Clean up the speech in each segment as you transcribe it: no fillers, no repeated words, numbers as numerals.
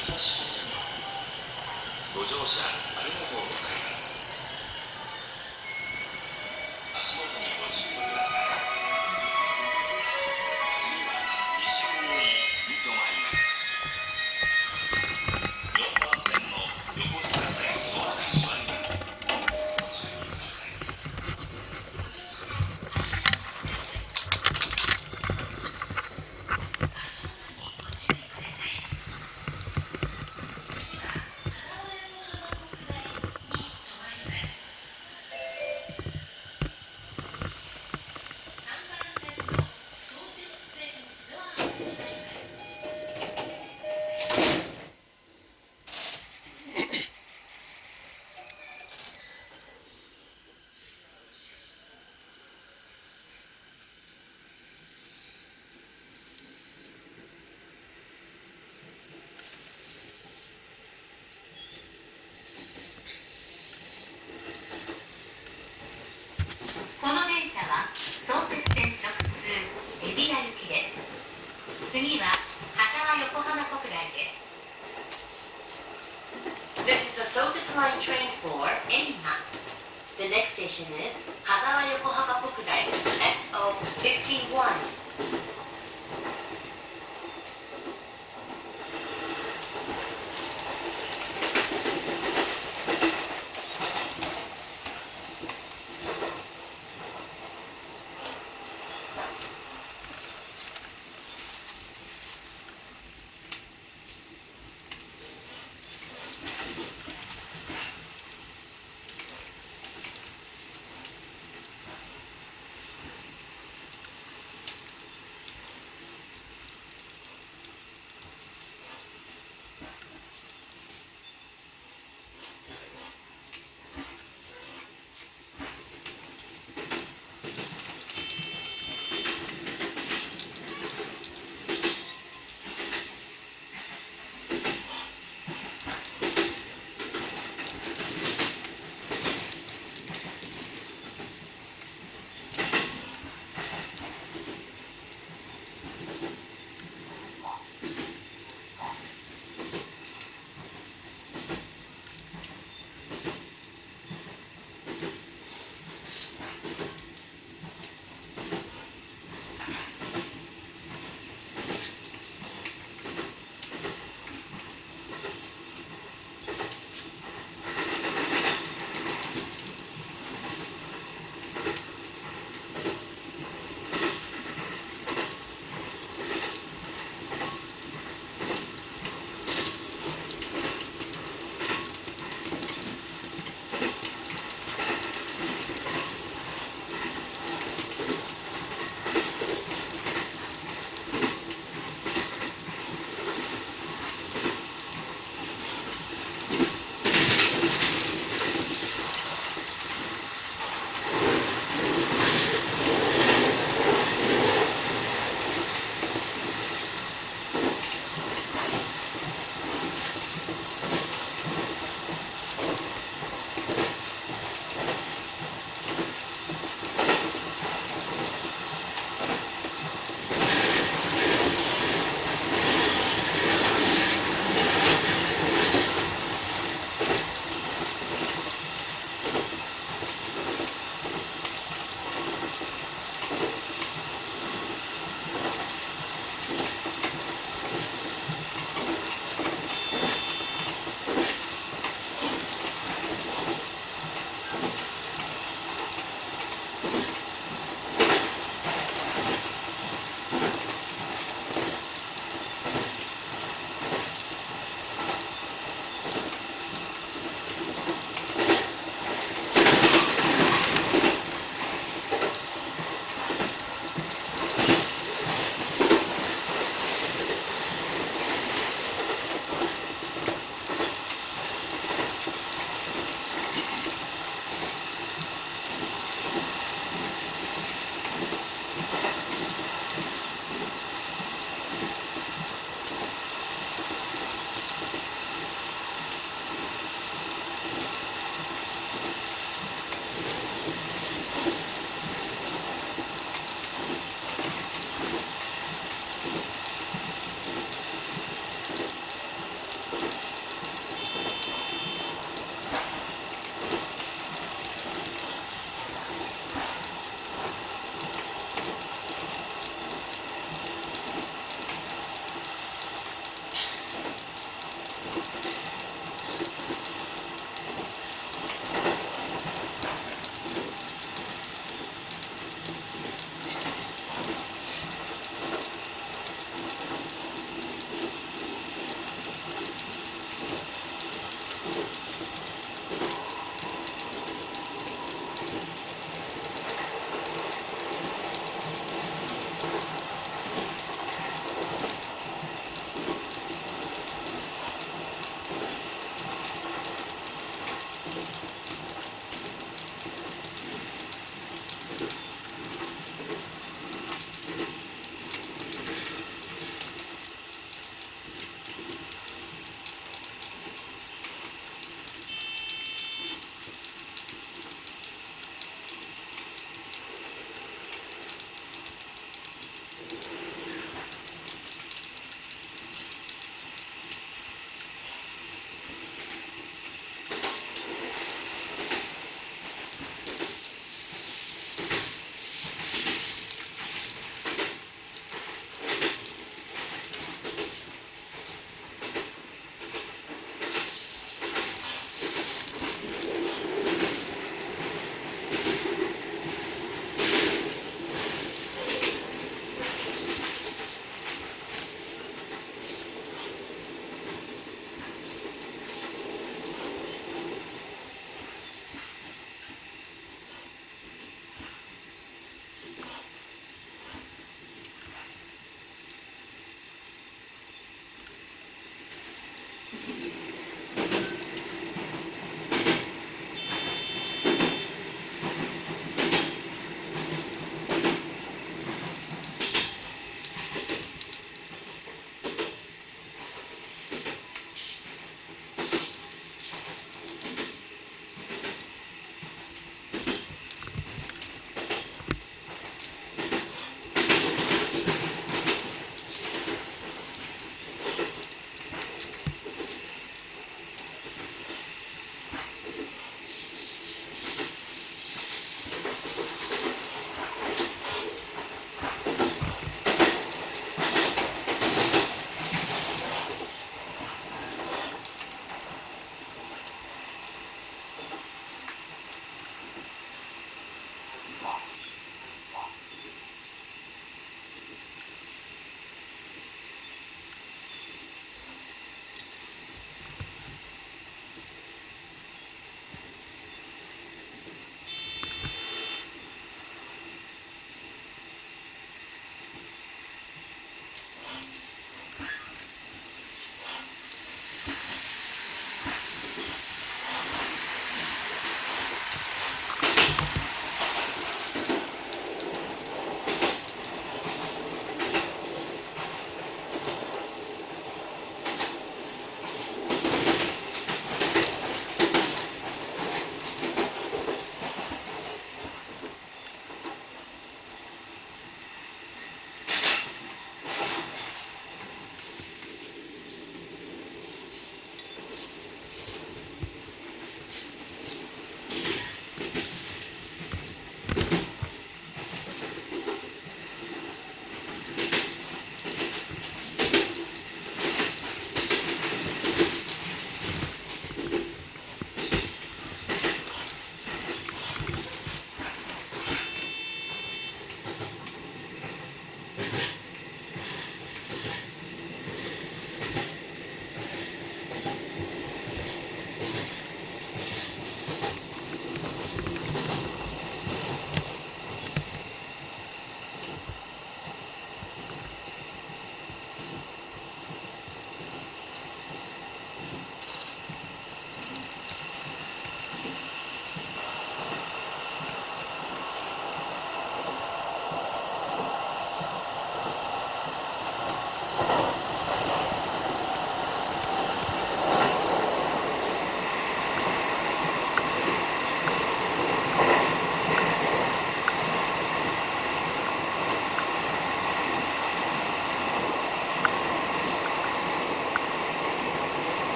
ご乗車ありがとうございます。足元にご注意ください。次は西大井に停まります。4番線の横須賀線総武閉まります。ご注意ください。足元にご注意ください。次はこの電車は相鉄線直通海老名行きです。次は羽沢横浜国大です。This is the Sotetsu Line train for Emina. The next station is 羽沢横浜国大 SO51. ご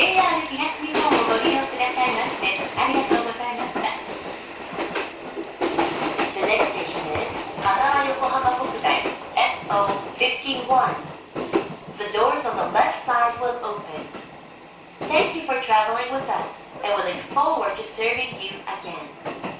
JR 東日本をご利用くださいましてありがとうございました。The next station is 香川横浜国大 SO51. The doors on the left side will open. Thank you for traveling with us, and we look forward to serving you again.